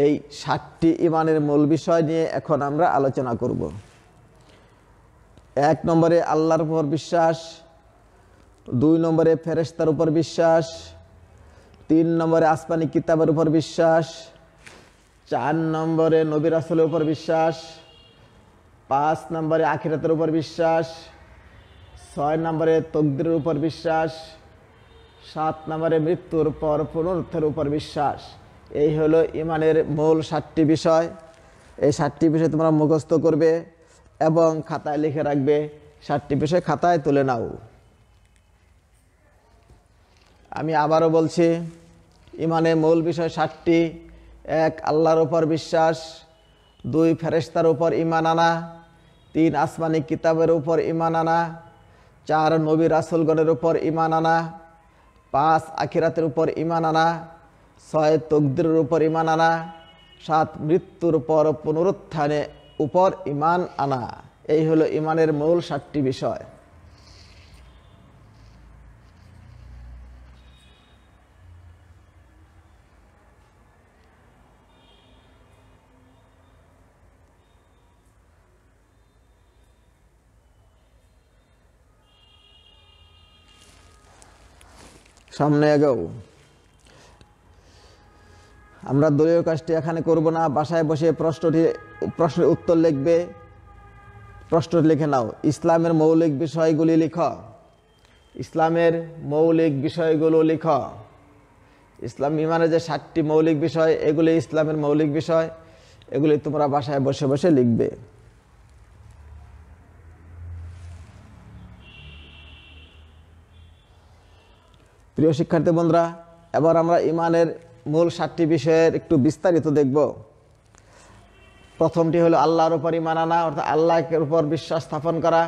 এই 7টি ইমানের মূল বিষয় নিয়ে এখন আমরা আলোচনা করব। 1 নম্বরে আল্লাহর উপর বিশ্বাস, 2 নম্বরে ফেরেশতার উপর বিশ্বাস, 3 নম্বরে আসমানি কিতাবের উপর বিশ্বাস, 4 নম্বরে নবী রাসূলের উপর বিশ্বাস, 5 নম্বরে আখিরাতের উপর বিশ্বাস, 6 নম্বরে তকদিরের উপর বিশ্বাস, 7 নম্বরে মৃত্যুর পর পুনরুত্থানের উপর বিশ্বাস। এই হলো ইমানের মূল 7টি বিষয়। এই 7টি বিষয় তোমরা মুখস্থ করবে এবং খাতায় লিখে রাখবে। 7টি বিষয় খাতায় তুলে নাও। আমি আবারও বলছি, ইমানের মূল বিষয় 7টি। 1 আল্লাহর উপর বিশ্বাস, 2 ফেরেশতার উপর ঈমান আনা, 3 আসমানি কিতাবের উপর ঈমান আনা, 4 নবী রাসূলগণের উপর ঈমান আনা, 5 আখিরাতের উপর ঈমান আনা, 6 তকদিরের উপর ঈমান আনা, 7 মৃত্যুর পর পুনরুত্থানের উপর ঈমান আনা। এই হলো ঈমানের মূল 7টি বিষয়। সামনে এগোও। আমরা দলীয় কাজটি এখানে করব না, বাসায় বসে প্রশ্নের উত্তর লিখবে। প্রশ্নটি লিখে নাও। ইসলামের মৌলিক বিষয়গুলি লিখো। ইসলামের মৌলিক বিষয়গুলো লিখো। ইসলাম ইমানের যে 7টি মৌলিক বিষয়, এগুলি ইসলামের মৌলিক বিষয়। এগুলি তোমরা বাসায় বসে বসে লিখবে। প্রিয় শিক্ষার্থী বন্ধুরা, এবার আমরা ইমানের মূল 7টি বিষয়ের একটু বিস্তারিত দেখব। প্রথমটি হলো আল্লাহর উপর ঈমান আনা, অর্থাৎ আল্লাহর উপর বিশ্বাস স্থাপন করা।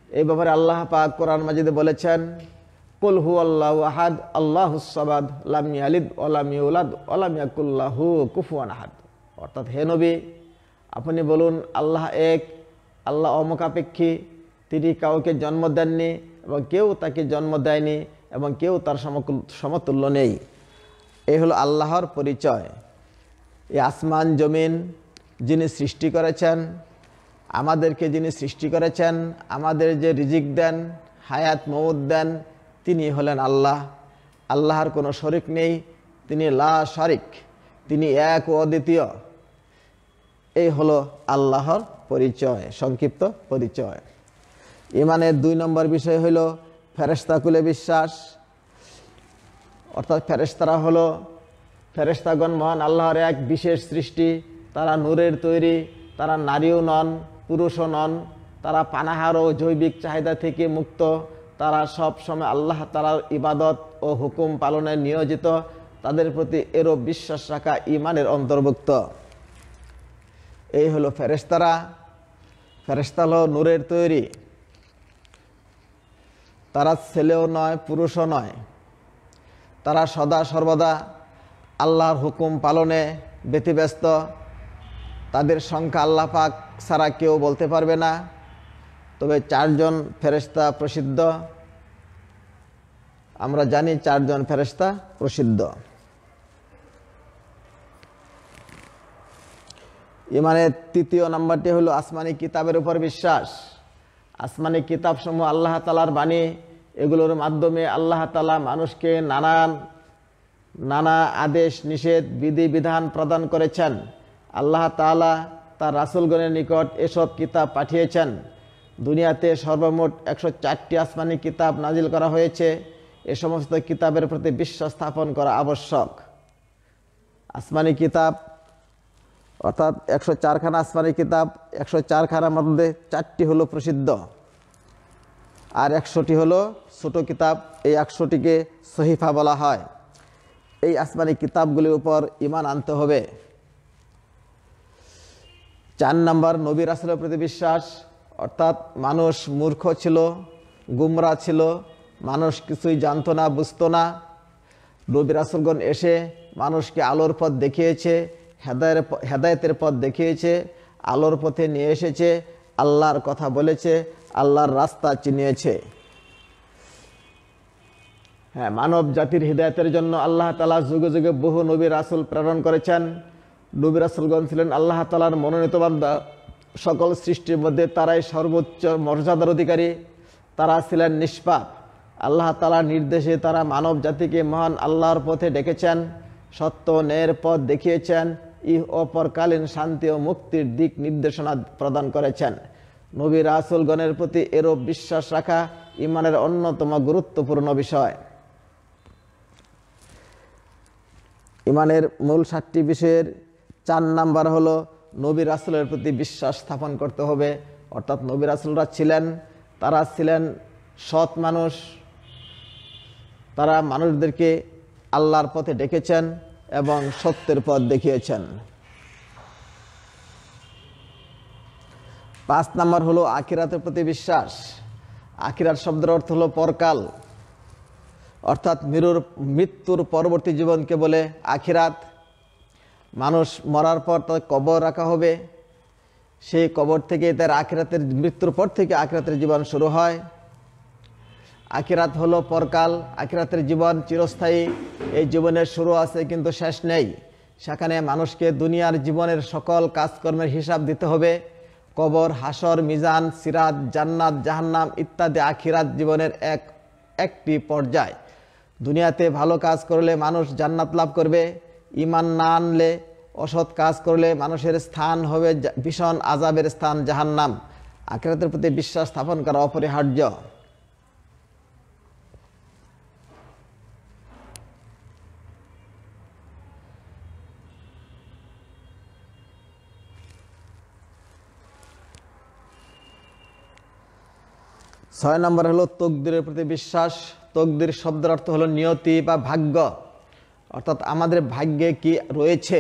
এই ব্যাপারে আল্লাহ পাক কোরআন মাজিদে বলেছেন, কুল হুয়াল্লাহু আহাদ আল্লাহুস সামাদ লাম ইয়ালিদ ওয়া লাম ইউলাদ ওয়া লাম ইয়াকুল লাহু কুফুয়ান আহাদ। অর্থাৎ হে নবী, আপনি বলুন আল্লাহ এক, আল্লাহ অমুখাপেক্ষী, তিনি কাউকে জন্ম দেননি এবং কেউ তাকে জন্ম দেয়নি এবং কেউ তার সমতুল্য নেই। এই হলো আল্লাহর পরিচয়। এই আসমান জমিন যিনি সৃষ্টি করেছেন, আমাদেরকে যিনি সৃষ্টি করেছেন, আমাদের যে রিজিক দেন, হায়াত মউত দেন, তিনি হলেন আল্লাহ। আল্লাহর কোনো শরিক নেই, তিনি লা শারিক, তিনি এক ও অদ্বিতীয়। এই হলো আল্লাহর পরিচয়, সংক্ষিপ্ত পরিচয়। ইমানের 2 নম্বর বিষয় হইল ফেরেশতাকুলে বিশ্বাস। অর্থাৎ ফেরেশতাগণ মহান আল্লাহর এক বিশেষ সৃষ্টি। তারা নূরের তৈরি, তারা নারীও নন, পুরুষও নন, তারা পানাহার ও জৈবিক চাহিদা থেকে মুক্ত। তারা সব সময় আল্লাহ তাআলার ইবাদত ও হুকুম পালনে নিয়োজিত। তাদের প্রতি এরূপ বিশ্বাস রাখা ইমানের অন্তর্ভুক্ত। এই হলো ফেরেশতারা। ফেরেশতা হলো নূরের তৈরি। তারা ছেলেও নয়, পুরুষও নয়। তারা সদা সর্বদা আল্লাহর হুকুম পালনে ব্যতিব্যস্ত। তাদের সংখ্যা আল্লাহ পাক ছাড়া কেউ বলতে পারবে না। তবে 4 জন ফেরেশতা প্রসিদ্ধ। আমরা জানি 4 জন ফেরেশতা প্রসিদ্ধ। ইমানের 3য় নাম্বারটি হলো আসমানি কিতাবের উপর বিশ্বাস। আসমানি কিতাবসমূহ আল্লাহ তাআলার বাণী। এগুলোর মাধ্যমে আল্লাহ তাআলা মানুষকে নানা আদেশ নিষেধ বিধি বিধান প্রদান করেছেন। আল্লাহ তাআলা তার রাসূলগণের নিকট এসব কিতাব পাঠিয়েছেন। দুনিয়াতে সর্বমোট 104টি আসমানি কিতাব নাজিল করা হয়েছে। এ সমস্ত কিতাবের প্রতি বিশ্বাস স্থাপন করা আবশ্যক। আসমানি কিতাব অর্থাৎ 104খানা আসমানি কিতাব, 104খানার মধ্যে 4টি হলো প্রসিদ্ধ আর 100টি হলো ছোট কিতাব। এই 100টিকে সহিফা বলা হয়। এই আসমানি কিতাবগুলির উপর ঈমান আনতে হবে। 4 নম্বর নবী রাসূলের প্রতি বিশ্বাস। অর্থাৎ মানুষ মূর্খ ছিল, গুমরা ছিল, মানুষ কিছুই জানতো না, বুঝতো না। নবী রাসূলগণ এসে মানুষকে আলোর পথ দেখিয়েছে, হেদায়েতের পথ দেখিয়েছে, আলোর পথে নিয়ে এসেছে, আল্লাহর কথা বলেছে, আল্লাহর রাস্তা চিনিয়েছে। হ্যাঁ, মানব জাতির হৃদায়তের জন্য আল্লাহ তাআলা যুগে যুগে বহু নবী রাসূল প্রেরণ করেছেন। নবী রাসূলগণ ছিলেন আল্লাহ তাআলার মনোনীত বান্দা। সকল সৃষ্টির মধ্যে তারাই সর্বোচ্চ মর্যাদার অধিকারী। তারা ছিলেন নিষ্পাপ। আল্লাহ তাআলার নির্দেশে তারা মানব জাতিকে মহান আল্লাহর পথে ডেকেছেন, সত্য ন্যায়ের পথ দেখিয়েছেন, ইহ ও পরকালীন শান্তি ও মুক্তির দিক নির্দেশনা প্রদান করেছেন। নবী রাসূলগণের প্রতি এরূপ বিশ্বাস রাখা ঈমানের অন্যতম গুরুত্বপূর্ণ বিষয়। ঈমানের মূল 7টি বিষয়ের 4 নাম্বার হলো নবী রাসূলের প্রতি বিশ্বাস স্থাপন করতে হবে। অর্থাৎ নবী রাসূলরা তারা ছিলেন সৎ মানুষ। তারা মানুষদেরকে আল্লাহর পথে ডেকেছেন এবং সত্যের পথ দেখিয়েছেন। 5 নাম্বার হলো আখিরাতের প্রতি বিশ্বাস। আখিরাত শব্দের অর্থ হলো পরকাল, অর্থাৎ মৃত্যুর পরবর্তী জীবনকে বলে আখিরাত। মানুষ মরার পর তার কবর রাখা হবে, সেই কবর থেকে তার মৃত্যুর পর থেকে আখিরাতের জীবন শুরু হয়। আখিরাত হলো পরকাল, আখিরাতের জীবন চিরস্থায়ী। এই জীবনের শুরু আছে কিন্তু শেষ নেই। সেখানে মানুষকে দুনিয়ার জীবনের সকল কাজকর্মের হিসাব দিতে হবে। কবর, হাসর, মিজান, সিরাত, জান্নাত, জাহান্নাম ইত্যাদি আখিরাত জীবনের একটি পর্যায়। দুনিয়াতে ভালো কাজ করলে মানুষ জান্নাত লাভ করবে। ঈমান না আনলে, অসৎ কাজ করলে মানুষের স্থান হবে ভীষণ আযাবের স্থান জাহান্নাম। আখিরাতের প্রতি বিশ্বাস স্থাপন করা অপরিহার্য। ছয় নম্বর হলো তকদিরের প্রতি বিশ্বাস। তকদির শব্দের অর্থ হলো নিয়তি বা ভাগ্য, অর্থাৎ আমাদের ভাগ্যে কি রয়েছে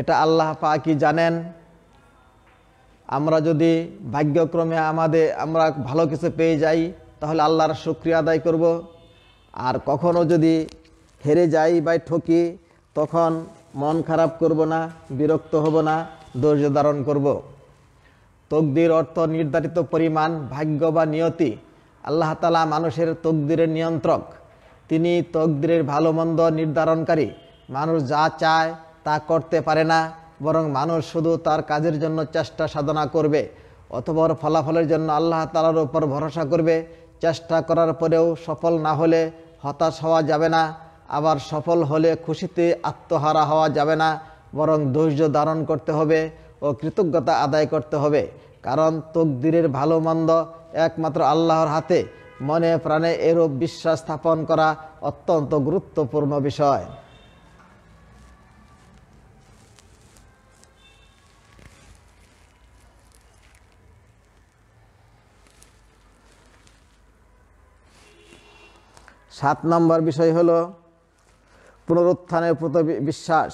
এটা আল্লাহ পাকই জানেন। আমরা যদি ভাগ্যক্রমে আমরা ভালো কিছু পেয়ে যাই তাহলে আল্লাহর শুকরিয়া আদায় করব। আর কখনো যদি হেরে যাই বা ঠকি তখন মন খারাপ করব না, বিরক্ত হব না, ধৈর্য ধারণ করব। তকদির অর্থ নির্ধারিত পরিমাণ, ভাগ্য বা নিয়তি। আল্লাহ তাআলা মানুষের তকদিরের নিয়ন্ত্রক। তিনি তকদিরের ভালো মন্দ নির্ধারণকারী। মানুষ যা চায় তা করতে পারে না, বরং মানুষ শুধু তার কাজের জন্য চেষ্টা সাধনা করবে। অতঃপর ফলাফলের জন্য আল্লাহ তাআলার উপর ভরসা করবে। চেষ্টা করার পরেও সফল না হলে হতাশ হওয়া যাবে না, আবার সফল হলে খুশিতে আত্মহারা হওয়া যাবে না, বরং ধৈর্য ধারণ করতে হবে ও কৃতজ্ঞতা আদায় করতে হবে। কারণ তকদিরের ভালো মন্দ একমাত্র আল্লাহর হাতে। মনে প্রাণে এরূপ বিশ্বাস স্থাপন করা অত্যন্ত গুরুত্বপূর্ণ বিষয়। সাত নম্বর বিষয় হলো পুনরুত্থানের প্রতি বিশ্বাস।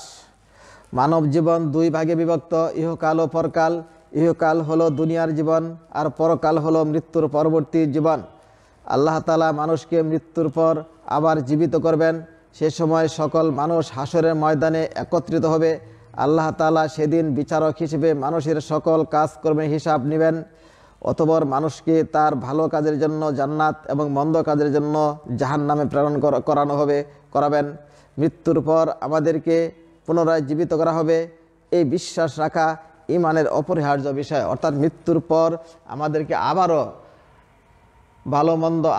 মানব জীবন 2 ভাগে বিভক্ত, ইহকাল ও পরকাল। ইহকাল হলো দুনিয়ার জীবন আর পরকাল হলো মৃত্যুর পরবর্তী জীবন। আল্লাহ তাআলা মানুষকে মৃত্যুর পর আবার জীবিত করবেন। সে সময় সকল মানুষ হাসরের ময়দানে একত্রিত হবে। আল্লাহ তাআলা সেদিন বিচারক হিসেবে মানুষের সকল কাজকর্মের হিসাব নেবেন। অতঃপর মানুষকে তার ভালো কাজের জন্য জান্নাত এবং মন্দ কাজের জন্য জাহান্নামে প্রেরণ করাবেন। মৃত্যুর পর আমাদেরকে পুনরায় জীবিত করা হবে, এই বিশ্বাস রাখা ঈমানের অপরিহার্য বিষয়। অর্থাৎ মৃত্যুর পর আমাদেরকে আবারও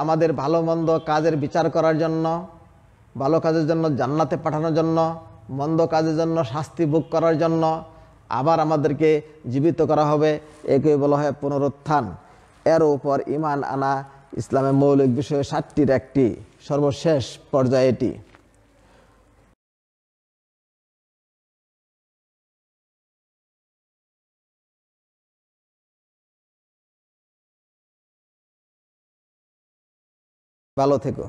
আমাদের ভালো মন্দ কাজের বিচার করার জন্য, ভালো কাজের জন্য জান্নাতে পাঠানোর জন্য, মন্দ কাজের জন্য শাস্তি ভোগ করার জন্য আবার আমাদেরকে জীবিত করা হবে। একে বলা হয় পুনরুত্থান। এর উপর ঈমান আনা ইসলামের মৌলিক বিষয় 7টির একটি, সর্বশেষ পর্যায়ে এটি। ভালো থেকো।